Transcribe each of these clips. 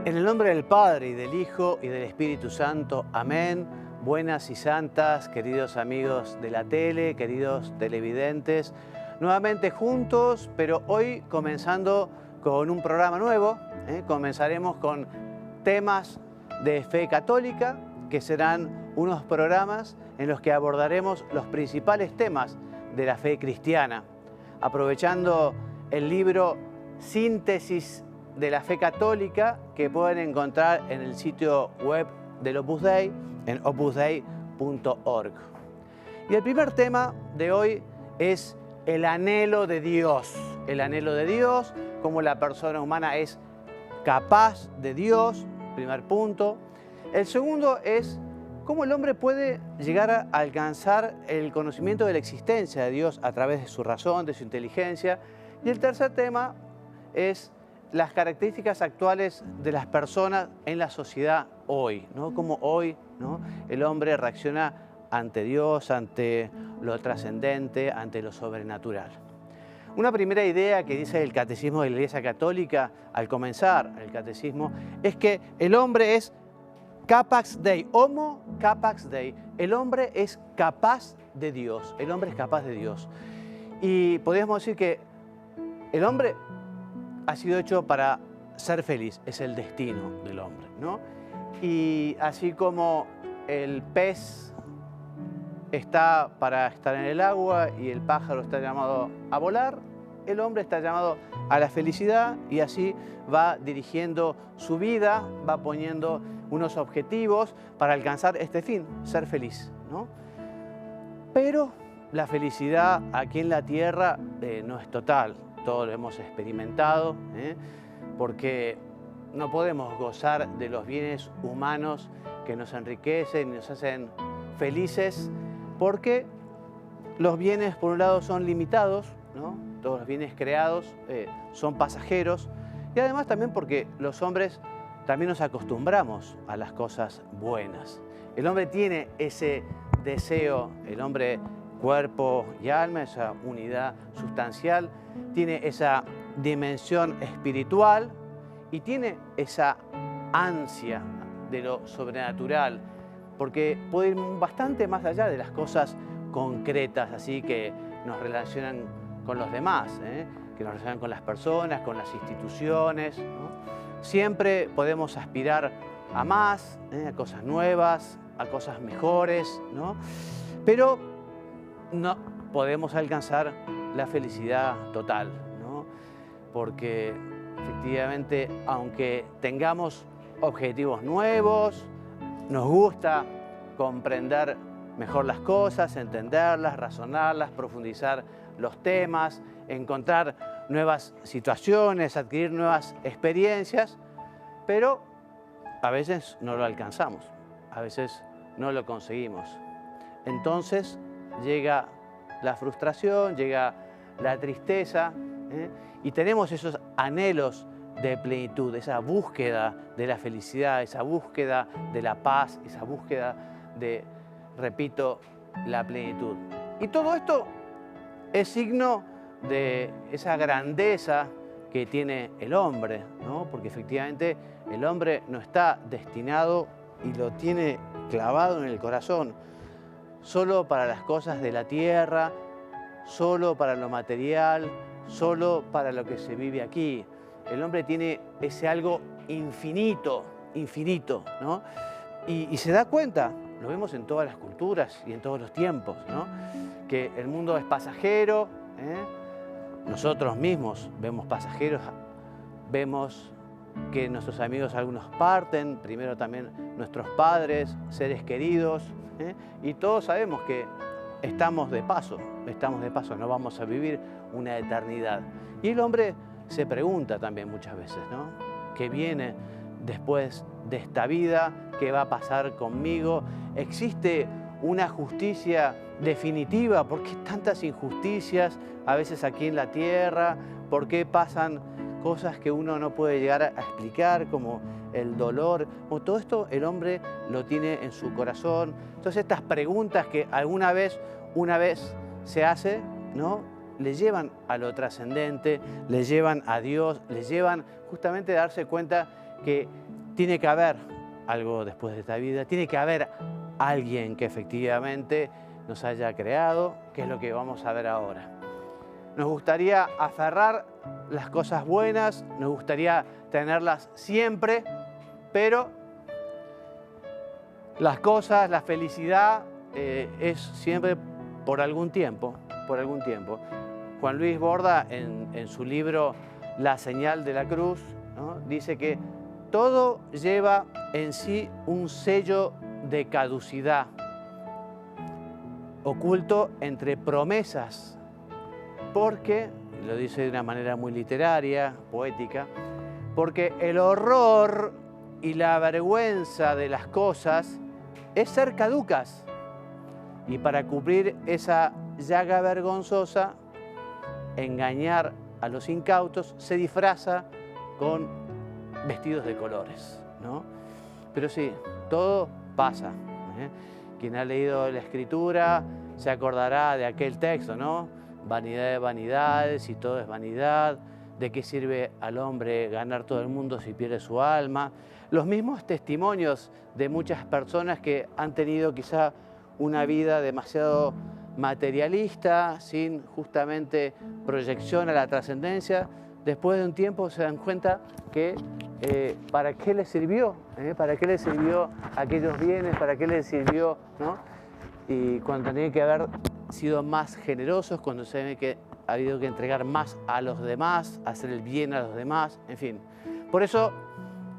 En el nombre del Padre, y del Hijo, y del Espíritu Santo. Amén. Buenas y santas, queridos amigos de la tele, queridos televidentes. Nuevamente juntos, pero hoy comenzando con un programa nuevo. Comenzaremos con temas de fe católica, que serán unos programas en los que abordaremos los principales temas de la fe cristiana, aprovechando el libro Síntesis de la Fe Católica, que pueden encontrar en el sitio web del Opus Dei, en opusdei.org. Y el primer tema de hoy es el anhelo de Dios. El anhelo de Dios, cómo la persona humana es capaz de Dios, primer punto. El segundo es cómo el hombre puede llegar a alcanzar el conocimiento de la existencia de Dios a través de su razón, de su inteligencia. Y el tercer tema es las características actuales de las personas en la sociedad hoy, ¿no? Cómo hoy, ¿no?, el hombre reacciona ante Dios, ante lo trascendente, ante lo sobrenatural. Una primera idea que dice el Catecismo de la Iglesia Católica al comenzar el Catecismo es que el hombre es capax Dei, homo capax Dei. El hombre es capaz de Dios, el hombre es capaz de Dios. Y podríamos decir que el hombre ha sido hecho para ser feliz, es el destino del hombre, ¿no? Y así como el pez está para estar en el agua y el pájaro está llamado a volar, el hombre está llamado a la felicidad y así va dirigiendo su vida, va poniendo unos objetivos para alcanzar este fin, ser feliz, ¿no? Pero la felicidad aquí en la tierra no es total. Todos lo hemos experimentado, porque no podemos gozar de los bienes humanos que nos enriquecen y nos hacen felices, porque los bienes, por un lado, son limitados, ¿no? Todos los bienes creados son pasajeros, y además también porque los hombres también nos acostumbramos a las cosas buenas. El hombre tiene ese deseo, el hombre cuerpo y alma, esa unidad sustancial, tiene esa dimensión espiritual y tiene esa ansia de lo sobrenatural, porque puede ir bastante más allá de las cosas concretas, así que nos relacionan con los demás, que nos relacionan con las personas, con las instituciones, ¿no? Siempre podemos aspirar a más, a cosas nuevas, a cosas mejores, ¿no? Pero no podemos alcanzar la felicidad total, ¿no? Porque efectivamente, aunque tengamos objetivos nuevos, nos gusta comprender mejor las cosas, entenderlas, razonarlas, profundizar los temas, encontrar nuevas situaciones, adquirir nuevas experiencias, pero a veces no lo alcanzamos, a veces no lo conseguimos. Entonces llega la frustración, llega la tristeza, y tenemos esos anhelos de plenitud, esa búsqueda de la felicidad, esa búsqueda de la paz, esa búsqueda de, repito, la plenitud. Y todo esto es signo de esa grandeza que tiene el hombre, ¿no? Porque efectivamente el hombre no está destinado, y lo tiene clavado en el corazón, solo para las cosas de la tierra, solo para lo material, solo para lo que se vive aquí. El hombre tiene ese algo infinito, infinito, ¿no? Y se da cuenta, lo vemos en todas las culturas y en todos los tiempos, ¿no?, que el mundo es pasajero, nosotros mismos vemos pasajeros, vemos que nuestros amigos algunos parten, primero también nuestros padres, seres queridos, y todos sabemos que estamos de paso, no vamos a vivir una eternidad. Y el hombre se pregunta también muchas veces, ¿no?, ¿qué viene después de esta vida? ¿Qué va a pasar conmigo? ¿Existe una justicia definitiva? ¿Por qué tantas injusticias a veces aquí en la tierra? ¿Por qué pasan cosas que uno no puede llegar a explicar, como el dolor? Bueno, todo esto el hombre lo tiene en su corazón. Entonces estas preguntas que una vez se hace, ¿no?, le llevan a lo trascendente, le llevan a Dios, le llevan justamente a darse cuenta que tiene que haber algo después de esta vida, tiene que haber alguien que efectivamente nos haya creado, que es lo que vamos a ver ahora. Nos gustaría aferrar las cosas buenas, nos gustaría tenerlas siempre, pero las cosas, la felicidad es siempre por algún tiempo, por algún tiempo. Juan Luis Borda, en su libro La señal de la cruz, ¿no?, dice que todo lleva en sí un sello de caducidad, oculto entre promesas, porque, lo dice de una manera muy literaria, poética, porque el horror y la vergüenza de las cosas es ser caducas. Y para cubrir esa llaga vergonzosa, engañar a los incautos, se disfraza con vestidos de colores, ¿no? Pero sí, todo pasa, ¿eh? Quien ha leído la Escritura se acordará de aquel texto, ¿no? Vanidad de vanidades y todo es vanidad. ¿De qué sirve al hombre ganar todo el mundo si pierde su alma? Los mismos testimonios de muchas personas que han tenido quizá una vida demasiado materialista, sin justamente proyección a la trascendencia, después de un tiempo se dan cuenta que ¿para qué les sirvió? ¿Para qué les sirvió aquellos bienes? ¿Para qué les sirvió, ¿no? Y cuando tenían que haber sido más generosos, cuando se ve que ha habido que entregar más a los demás, hacer el bien a los demás, en fin. Por eso,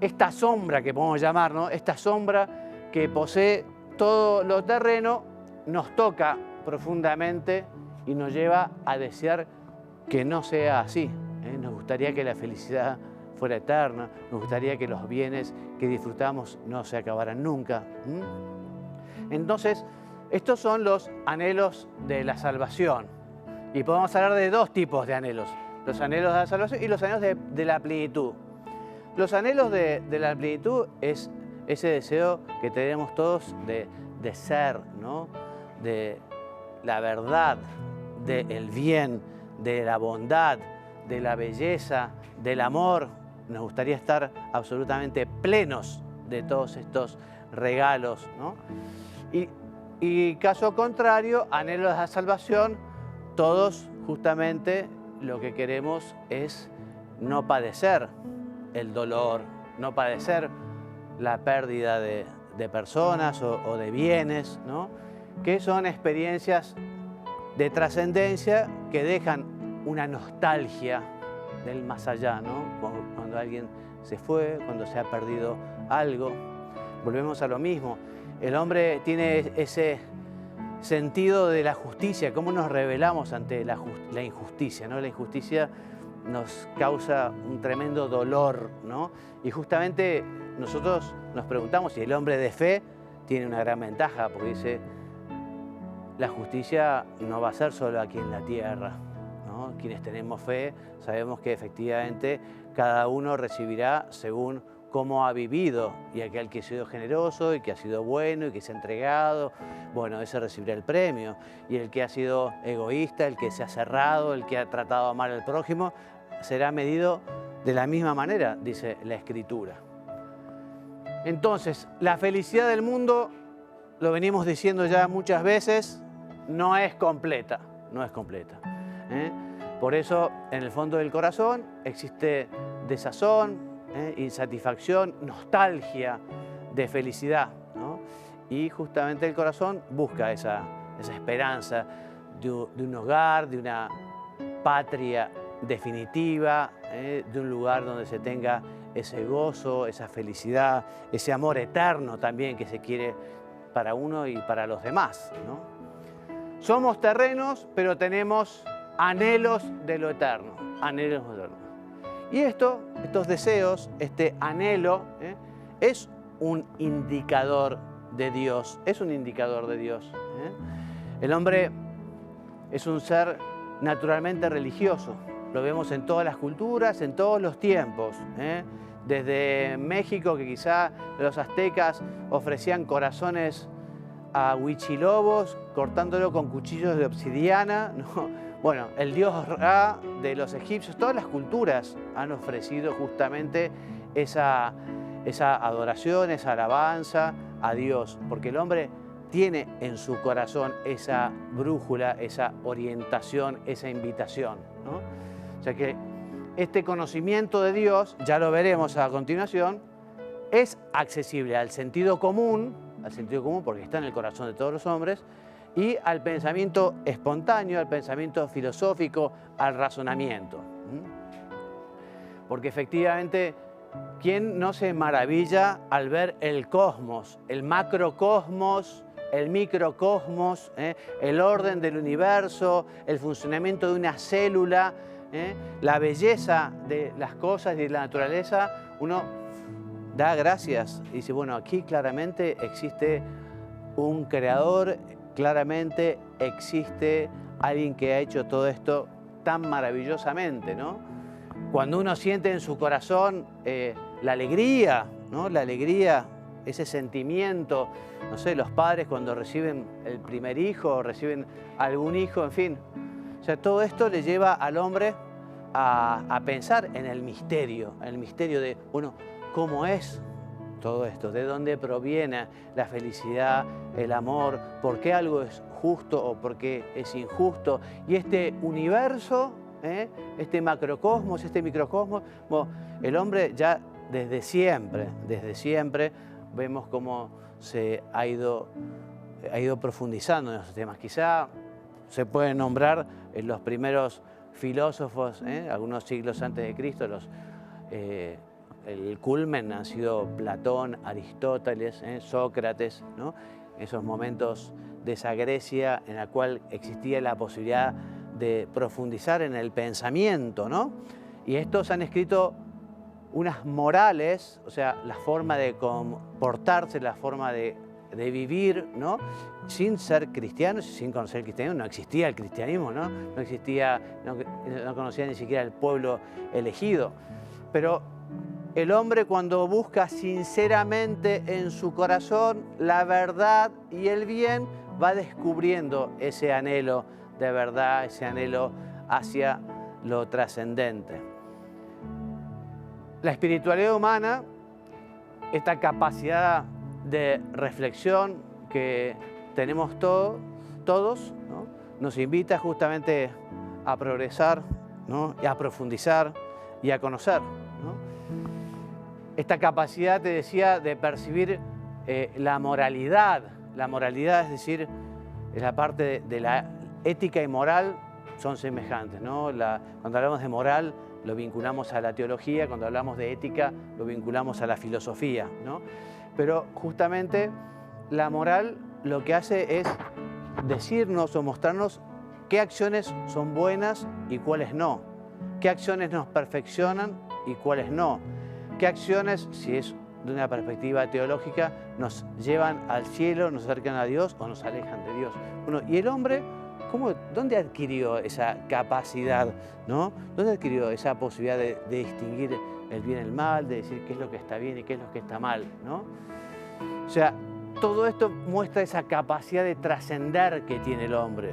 esta sombra que podemos llamar, ¿no?, esta sombra que posee todo lo terreno, nos toca profundamente y nos lleva a desear que no sea así. Nos gustaría que la felicidad fuera eterna, nos gustaría que los bienes que disfrutamos no se acabaran nunca. Entonces, estos son los anhelos de la salvación. Y podemos hablar de dos tipos de anhelos: los anhelos de la salvación y los anhelos de la plenitud. Los anhelos de la plenitud es ese deseo que tenemos todos de ser, ¿no?, de la verdad, del bien, de la bondad, de la belleza, del amor. Nos gustaría estar absolutamente plenos de todos estos regalos, ¿no? Y caso contrario, anhelos de la salvación, todos justamente lo que queremos es no padecer el dolor, no padecer la pérdida de personas o de bienes, ¿no?, que son experiencias de trascendencia que dejan una nostalgia del más allá, ¿no? Cuando alguien se fue, cuando se ha perdido algo. Volvemos a lo mismo. El hombre tiene ese sentido de la justicia, cómo nos rebelamos ante la injusticia, ¿no? La injusticia nos causa un tremendo dolor, ¿no? Y justamente nosotros nos preguntamos si el hombre de fe tiene una gran ventaja, porque dice, la justicia no va a ser solo aquí en la tierra, ¿no? Quienes tenemos fe sabemos que efectivamente cada uno recibirá según cómo ha vivido, y aquel que ha sido generoso y que ha sido bueno y que se ha entregado, bueno, ese recibirá el premio. Y el que ha sido egoísta, el que se ha cerrado, el que ha tratado mal al prójimo, será medido de la misma manera, dice la Escritura. Entonces, la felicidad del mundo, lo venimos diciendo ya muchas veces, no es completa, no es completa, ¿eh? Por eso, en el fondo del corazón existe desazón, insatisfacción, nostalgia de felicidad, ¿no? Y justamente el corazón busca esa esperanza de un hogar, de una patria definitiva, de un lugar donde se tenga ese gozo, esa felicidad, ese amor eterno también que se quiere para uno y para los demás, ¿no? Somos terrenos, pero tenemos anhelos de lo eterno, anhelos de lo eterno. Y estos deseos, este anhelo, es un indicador de Dios, es un indicador de Dios. El hombre es un ser naturalmente religioso, lo vemos en todas las culturas, en todos los tiempos. Desde México, que quizá los aztecas ofrecían corazones a huichilobos, cortándolo con cuchillos de obsidiana, ¿no? Bueno, el dios Ra de los egipcios, todas las culturas han ofrecido justamente esa esa adoración, esa alabanza a Dios, porque el hombre tiene en su corazón esa brújula, esa orientación, esa invitación, ¿no? O sea que este conocimiento de Dios, ya lo veremos a continuación, es accesible al sentido común porque está en el corazón de todos los hombres, y al pensamiento espontáneo, al pensamiento filosófico, al razonamiento. Porque efectivamente, ¿quién no se maravilla al ver el cosmos, el macrocosmos, el microcosmos, el orden del universo, el funcionamiento de una célula, la belleza de las cosas y de la naturaleza? Uno da gracias y dice, bueno, aquí claramente existe un creador, claramente existe alguien que ha hecho todo esto tan maravillosamente, ¿no? Cuando uno siente en su corazón la alegría, ¿no? La alegría, ese sentimiento, no sé, los padres cuando reciben el primer hijo, reciben algún hijo, en fin. O sea, todo esto le lleva al hombre a pensar en el misterio de, bueno, ¿cómo es todo esto? ¿De dónde proviene la felicidad, el amor? ¿Por qué algo es justo o por qué es injusto? Y este universo, este macrocosmos, este microcosmos, bueno, el hombre ya desde siempre vemos cómo se ha ido profundizando en esos temas. Quizá se pueden nombrar los primeros filósofos, algunos siglos antes de Cristo, el culmen han sido Platón, Aristóteles, Sócrates, ¿no? Esos momentos de esa Grecia en la cual existía la posibilidad de profundizar en el pensamiento, ¿no? Y estos han escrito unas morales, o sea, la forma de comportarse, la forma de vivir, ¿no? Sin ser cristianos, sin conocer el cristianismo. No existía el cristianismo, ¿no? No existía, no conocía ni siquiera el pueblo elegido. Pero el hombre, cuando busca sinceramente en su corazón la verdad y el bien, va descubriendo ese anhelo de verdad, ese anhelo hacia lo trascendente. La espiritualidad humana, esta capacidad de reflexión que tenemos todos, ¿no? Nos invita justamente a progresar, ¿no? Y a profundizar y a conocer, ¿no? Esta capacidad, te decía, de percibir la moralidad. La moralidad, es decir, es la parte de la ética y moral son semejantes, ¿no? Cuando hablamos de moral lo vinculamos a la teología, cuando hablamos de ética lo vinculamos a la filosofía, ¿no? Pero justamente la moral lo que hace es decirnos o mostrarnos qué acciones son buenas y cuáles no, qué acciones nos perfeccionan y cuáles no, qué acciones, si es de una perspectiva teológica, nos llevan al cielo, nos acercan a Dios o nos alejan de Dios. Bueno, y el hombre, ¿dónde adquirió esa capacidad, ¿no? ¿Dónde adquirió esa posibilidad de distinguir el bien y el mal, de decir qué es lo que está bien y qué es lo que está mal, ¿no? O sea, todo esto muestra esa capacidad de trascender que tiene el hombre,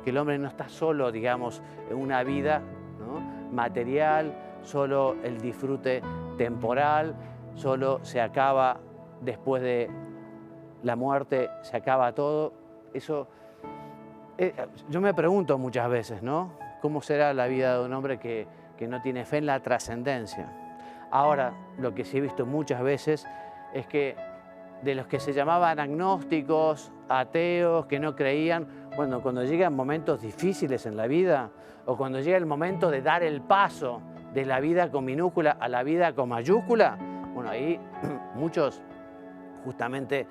que el hombre no está solo, digamos, en una vida, ¿no? Material, solo el disfrute temporal, solo se acaba después de la muerte, se acaba todo. Eso, yo me pregunto muchas veces, ¿no? ¿Cómo será la vida de un hombre que no tiene fe en la trascendencia? Ahora, lo que sí he visto muchas veces es que de los que se llamaban agnósticos, ateos, que no creían, bueno, cuando llegan momentos difíciles en la vida, o cuando llega el momento de dar el paso de la vida con minúscula a la vida con mayúscula, bueno, ahí muchos justamente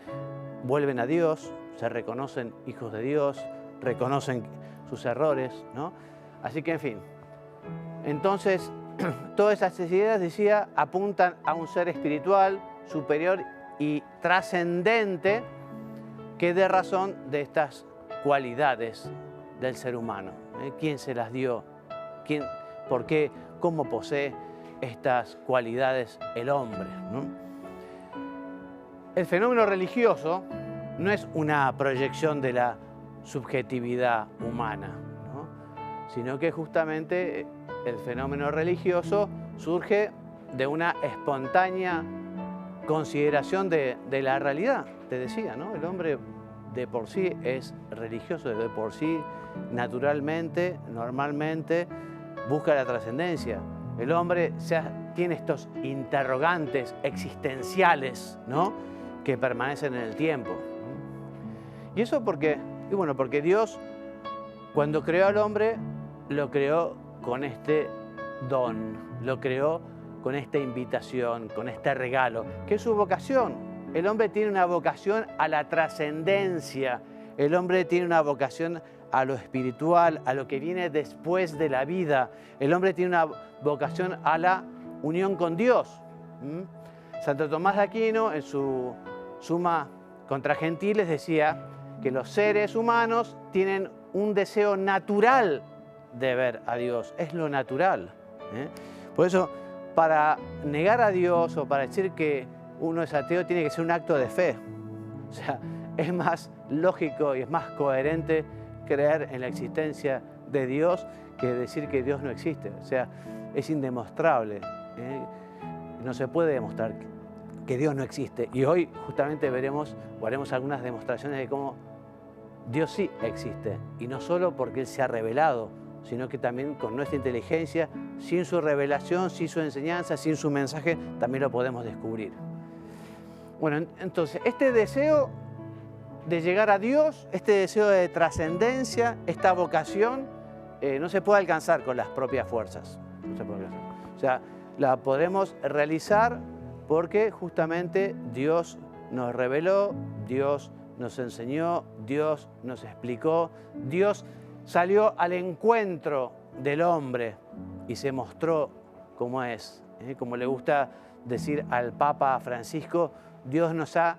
vuelven a Dios, se reconocen hijos de Dios, reconocen sus errores, ¿no? Así que, en fin, entonces, todas esas ideas, decía, apuntan a un ser espiritual, superior y trascendente que dé razón de estas cualidades del ser humano. ¿Quién se las dio? ¿Por qué? ¿Cómo posee estas cualidades el hombre, ¿no? El fenómeno religioso no es una proyección de la subjetividad humana, ¿no? Sino que justamente el fenómeno religioso surge de una espontánea consideración de la realidad. Te decía, ¿no? El hombre de por sí es religioso, de por sí naturalmente, normalmente, busca la trascendencia. El hombre tiene estos interrogantes existenciales, ¿no? Que permanecen en el tiempo. ¿Y eso por qué? Y bueno, porque Dios, cuando creó al hombre, lo creó con este don, lo creó con esta invitación, con este regalo, que es su vocación. El hombre tiene una vocación a la trascendencia, el hombre tiene una vocación a lo espiritual, a lo que viene después de la vida. El hombre tiene una vocación a la unión con Dios. Santo Tomás de Aquino, en su Suma contra Gentiles, decía que los seres humanos tienen un deseo natural de ver a Dios. Es lo natural. Por eso, para negar a Dios o para decir que uno es ateo, tiene que ser un acto de fe. O sea, es más lógico y es más coherente creer en la existencia de Dios que decir que Dios no existe. O sea, es indemostrable. No se puede demostrar que Dios no existe. Y hoy justamente veremos o haremos algunas demostraciones de cómo Dios sí existe. Y no solo porque Él se ha revelado, sino que también con nuestra inteligencia, sin su revelación, sin su enseñanza, sin su mensaje, también lo podemos descubrir. Bueno, entonces, este deseo de llegar a Dios, este deseo de trascendencia, esta vocación, no se puede alcanzar con las propias fuerzas. No se puede alcanzar. O sea, la podemos realizar porque justamente Dios nos reveló, Dios nos enseñó, Dios nos explicó, Dios salió al encuentro del hombre y se mostró como es. Como le gusta decir al Papa Francisco, Dios nos ha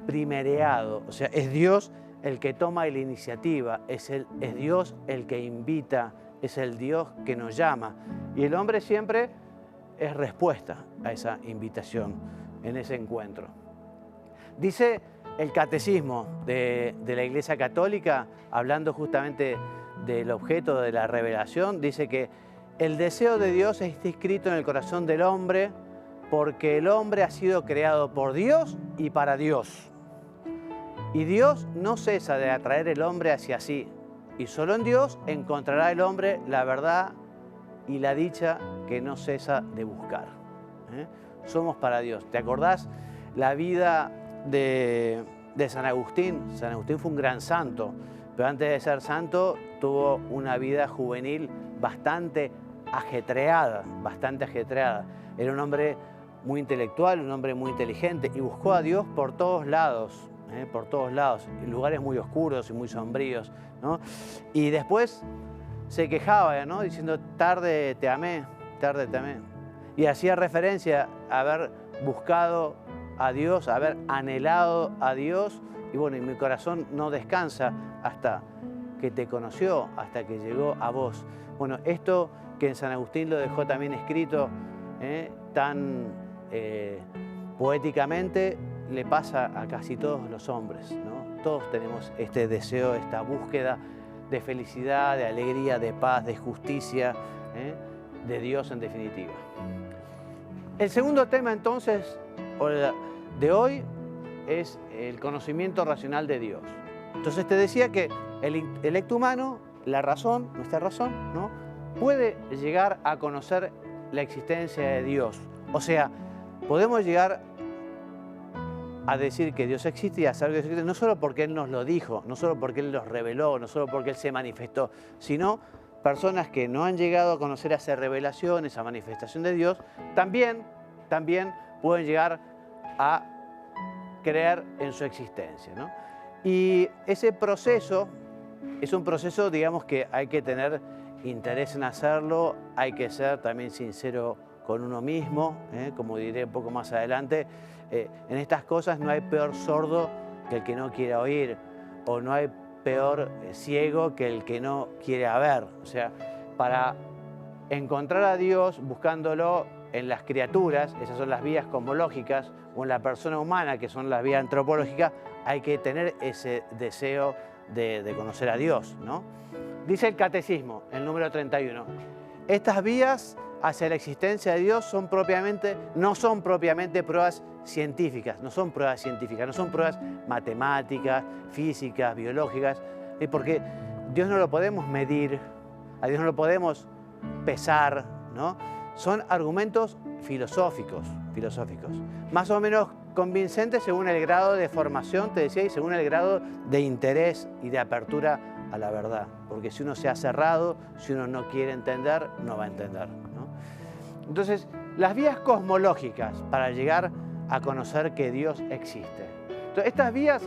primereado. O sea, es Dios el que toma la iniciativa, es Dios el que invita, es el Dios que nos llama. Y el hombre siempre es respuesta a esa invitación, en ese encuentro. Dice el Catecismo de la Iglesia Católica, hablando justamente del objeto de la revelación, dice que el deseo de Dios está inscrito en el corazón del hombre porque el hombre ha sido creado por Dios y para Dios. Y Dios no cesa de atraer el hombre hacia sí. Y solo en Dios encontrará el hombre la verdad y la dicha que no cesa de buscar. Somos para Dios. ¿Te acordás la vida de San Agustín? San Agustín fue un gran santo, pero antes de ser santo tuvo una vida juvenil bastante ajetreada, Era un hombre muy intelectual, un hombre muy inteligente y buscó a Dios por todos lados, en lugares muy oscuros y muy sombríos, ¿no? Y después se quejaba, ¿no? Diciendo, tarde te amé. Y hacía referencia a haber buscado a Dios, a haber anhelado a Dios. Y bueno, y mi corazón no descansa hasta que te conoció, hasta que llegó a vos. Bueno, esto que en San Agustín lo dejó también escrito tan poéticamente, le pasa a casi todos los hombres, ¿no? Todos tenemos este deseo, esta búsqueda de felicidad, de alegría, de paz, de justicia, de Dios en definitiva. El segundo tema entonces de hoy es el conocimiento racional de Dios. Entonces te decía que el intelecto humano, la razón, nuestra razón, ¿no?, puede llegar a conocer la existencia de Dios. O sea, podemos llegar a decir que Dios existe y a saber que Dios existe, no solo porque Él nos lo dijo, no solo porque Él nos reveló, no solo porque Él se manifestó, sino personas que no han llegado a conocer esa revelación, esa manifestación de Dios, también pueden llegar a creer en su existencia, ¿no? Y ese proceso es un proceso, digamos, que hay que tener interés en hacerlo, hay que ser también sincero con uno mismo, como diré un poco más adelante. En estas cosas no hay peor sordo que el que no quiere oír, o no hay peor ciego que el que no quiere ver. O sea, para encontrar a Dios buscándolo en las criaturas, esas son las vías cosmológicas, o en la persona humana, que son las vías antropológicas, hay que tener ese deseo de conocer a Dios, ¿no? Dice el Catecismo, el número 31, Estas vías hacia la existencia de Dios no son propiamente pruebas científicas, no son pruebas matemáticas, físicas, biológicas, porque Dios no lo podemos medir, a Dios no lo podemos pesar, ¿no? Son argumentos filosóficos, más o menos convincentes según el grado de formación, te decía, y según el grado de interés y de apertura a la verdad. Porque si uno se ha cerrado, si uno no quiere entender, no va a entender, ¿no? Entonces, las vías cosmológicas para llegar a conocer que Dios existe. Entonces, estas vías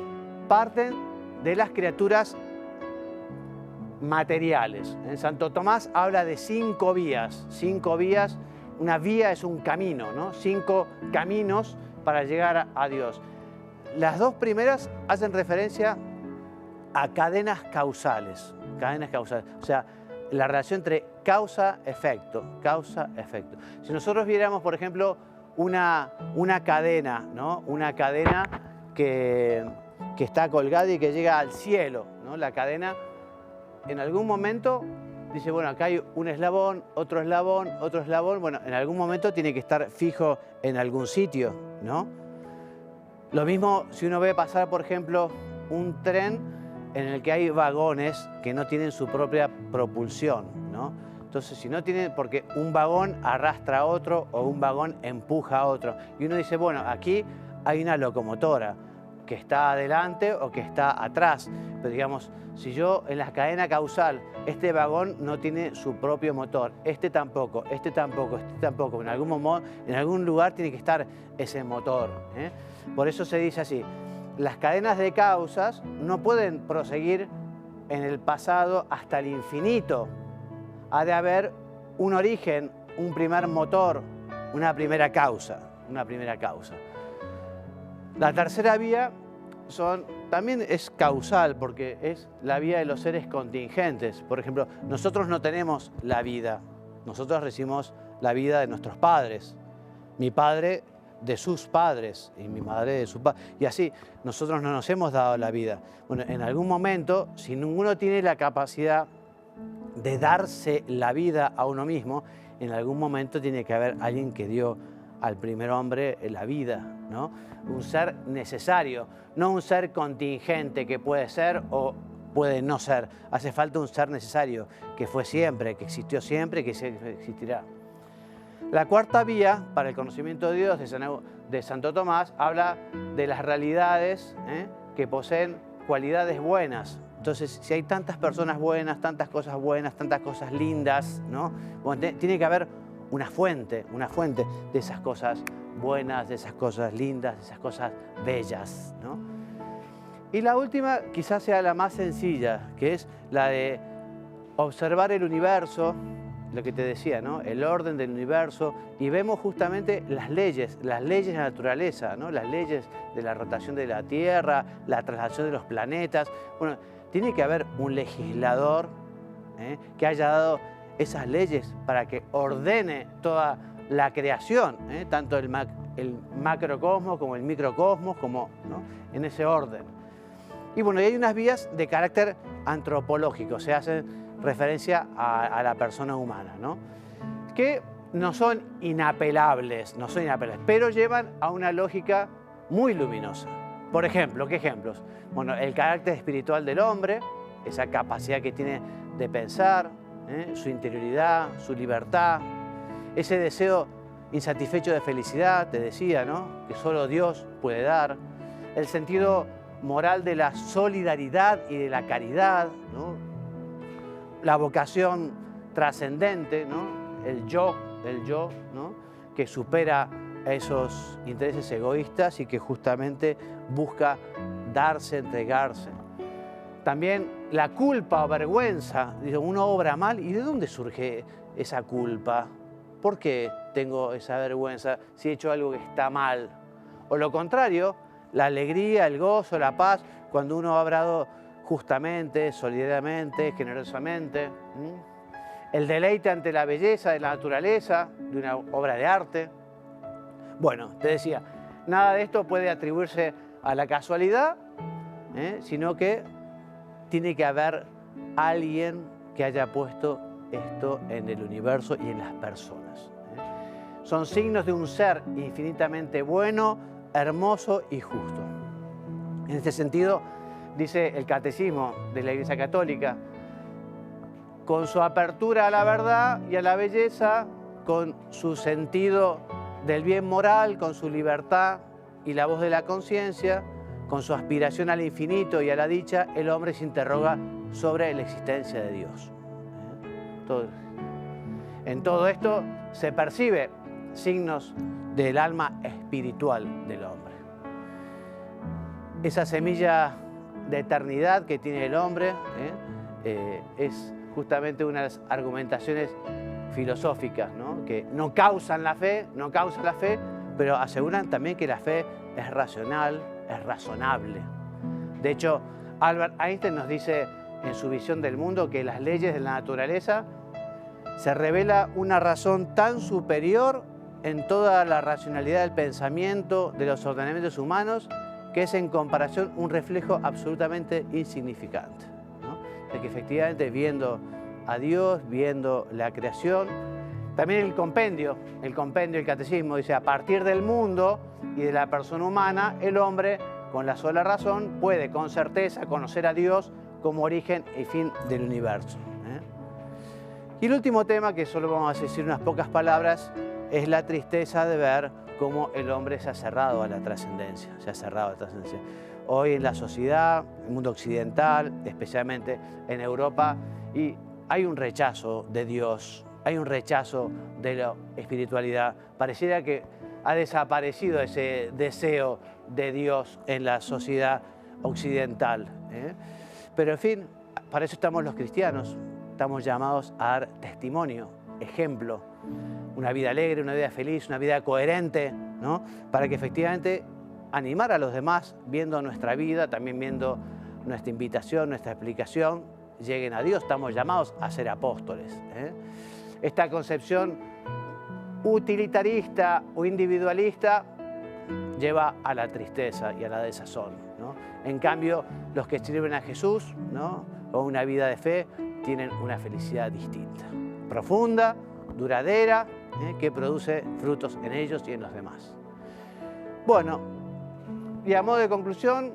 parten de las criaturas materiales. En Santo Tomás habla de 5 vías. 5 vías, una vía es un camino, ¿no? 5 caminos para llegar a Dios. Las 2 primeras hacen referencia a cadenas causales. O sea, la relación entre causa-efecto. Si nosotros viéramos, por ejemplo, una cadena, ¿no? Una cadena que está colgada y que llega al cielo, ¿no? La cadena, en algún momento, dice, bueno, acá hay un eslabón, otro eslabón, otro eslabón. Bueno, en algún momento tiene que estar fijo en algún sitio, ¿no? Lo mismo si uno ve pasar, por ejemplo, un tren en el que hay vagones que no tienen su propia propulsión, ¿no? Entonces, si no tienen, porque un vagón arrastra a otro o un vagón empuja a otro. Y uno dice, bueno, aquí hay una locomotora que está adelante o que está atrás. Pero digamos, si yo en la cadena causal, este vagón no tiene su propio motor, este tampoco, este tampoco, este tampoco. En algún lugar tiene que estar ese motor, ¿eh? Por eso se dice así, las cadenas de causas no pueden proseguir en el pasado hasta el infinito. Ha de haber un origen, un primer motor, una primera causa. La tercera vía también es causal, porque es la vía de los seres contingentes. Por ejemplo, nosotros no tenemos la vida, nosotros recibimos la vida de nuestros padres. Mi padre de sus padres y mi madre de su padre. Y así, nosotros no nos hemos dado la vida. Bueno, en algún momento, si ninguno tiene la capacidad de darse la vida a uno mismo, en algún momento tiene que haber alguien que dio al primer hombre la vida, ¿no? Un ser necesario, no un ser contingente que puede ser o puede no ser. Hace falta un ser necesario, que fue siempre, que existió siempre y que existirá. La cuarta vía para el conocimiento de Dios de Santo Tomás habla de las realidades, que poseen cualidades buenas. Entonces, si hay tantas personas buenas, tantas cosas lindas, ¿no? Bueno, tiene que haber una fuente de esas cosas buenas, de esas cosas lindas, de esas cosas bellas, ¿no? Y la última quizás sea la más sencilla, que es la de observar el universo, lo que te decía, ¿no? El orden del universo, y vemos justamente las leyes de la naturaleza, ¿no? Las leyes de la rotación de la Tierra, la traslación de los planetas. Bueno, tiene que haber un legislador, que haya dado esas leyes para que ordene toda la creación, tanto el macrocosmos como el microcosmos, ¿no? En ese orden. Y bueno, y hay unas vías de carácter antropológico, se hacen referencia a la persona humana, ¿no? Que no son inapelables, pero llevan a una lógica muy luminosa. Por ejemplo, ¿qué ejemplos? Bueno, el carácter espiritual del hombre, esa capacidad que tiene de pensar, su interioridad, su libertad, ese deseo insatisfecho de felicidad, te decía, ¿no? Que solo Dios puede dar, el sentido moral de la solidaridad y de la caridad, ¿no? La vocación trascendente, ¿no? El yo, ¿no? Que supera esos intereses egoístas y que justamente busca darse, entregarse. También la culpa o vergüenza, dice, uno obra mal, ¿y de dónde surge esa culpa? ¿Por qué tengo esa vergüenza si he hecho algo que está mal? O lo contrario, la alegría, el gozo, la paz, cuando uno ha obrado justamente, solidariamente, generosamente. El deleite ante la belleza de la naturaleza, de una obra de arte. Bueno, te decía, nada de esto puede atribuirse a la casualidad, sino que tiene que haber alguien que haya puesto esto en el universo y en las personas. Son signos de un ser infinitamente bueno, hermoso y justo. En este sentido, dice el Catecismo de la Iglesia Católica, con su apertura a la verdad y a la belleza, con su sentido del bien moral, con su libertad y la voz de la conciencia, con su aspiración al infinito y a la dicha, el hombre se interroga sobre la existencia de Dios. En todo esto se percibe signos del alma espiritual del hombre. Esa semilla de eternidad que tiene el hombre es justamente una de las argumentaciones filosóficas, ¿no? Que no causan la fe, pero aseguran también que la fe es racional, es razonable. De hecho, Albert Einstein nos dice en su visión del mundo que las leyes de la naturaleza se revela una razón tan superior en toda la racionalidad del pensamiento, de los ordenamientos humanos, que es en comparación un reflejo absolutamente insignificante, ¿no? De que efectivamente viendo a Dios, viendo la creación, también el compendio, el catecismo dice, a partir del mundo y de la persona humana, el hombre, con la sola razón, puede con certeza conocer a Dios como origen y fin del universo. Y el último tema, que solo vamos a decir unas pocas palabras, es la tristeza de ver cómo el hombre se ha cerrado a la trascendencia, Hoy en la sociedad, en el mundo occidental, especialmente en Europa, y hay un rechazo de Dios, hay un rechazo de la espiritualidad. Pareciera que ha desaparecido ese deseo de Dios en la sociedad occidental. Pero en fin, para eso estamos los cristianos. Estamos llamados a dar testimonio, ejemplo, una vida alegre, una vida feliz, una vida coherente, ¿no? Para que efectivamente animar a los demás, viendo nuestra vida, también viendo nuestra invitación, nuestra explicación, lleguen a Dios. Estamos llamados a ser apóstoles. Esta concepción utilitarista o individualista lleva a la tristeza y a la desazón, ¿no? En cambio, los que sirven a Jesús, ¿no? O una vida de fe, tienen una felicidad distinta, profunda, duradera, que produce frutos en ellos y en los demás. Bueno, y a modo de conclusión,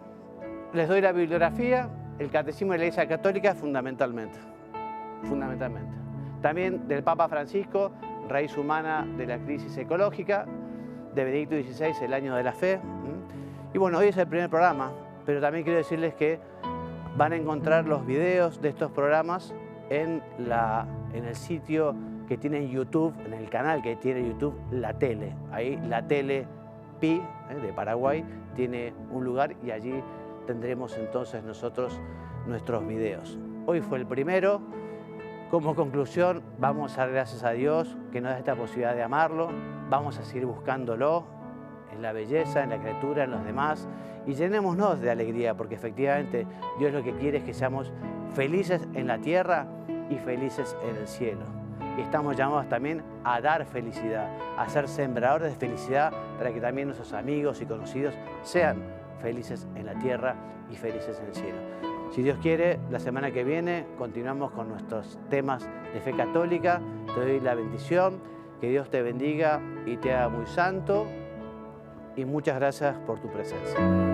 les doy la bibliografía, el Catecismo de la Iglesia Católica fundamentalmente. También del Papa Francisco, Raíz humana de la crisis ecológica, de Benedicto XVI, El año de la fe. Y bueno, hoy es el primer programa, pero también quiero decirles que van a encontrar los videos de estos programas en el sitio que tiene en YouTube, en el canal que tiene YouTube La Tele. Ahí La Tele Pi, de Paraguay, tiene un lugar y allí tendremos entonces nosotros nuestros videos. Hoy fue el primero. Como conclusión, vamos a dar gracias a Dios que nos da esta posibilidad de amarlo. Vamos a seguir buscándolo en la belleza, en la criatura, en los demás. Y llenémonos de alegría, porque efectivamente Dios lo que quiere es que seamos felices en la tierra y felices en el cielo. Y estamos llamados también a dar felicidad, a ser sembradores de felicidad para que también nuestros amigos y conocidos sean felices en la tierra y felices en el cielo. Si Dios quiere, la semana que viene continuamos con nuestros temas de fe católica. Te doy la bendición, que Dios te bendiga y te haga muy santo. Y muchas gracias por tu presencia.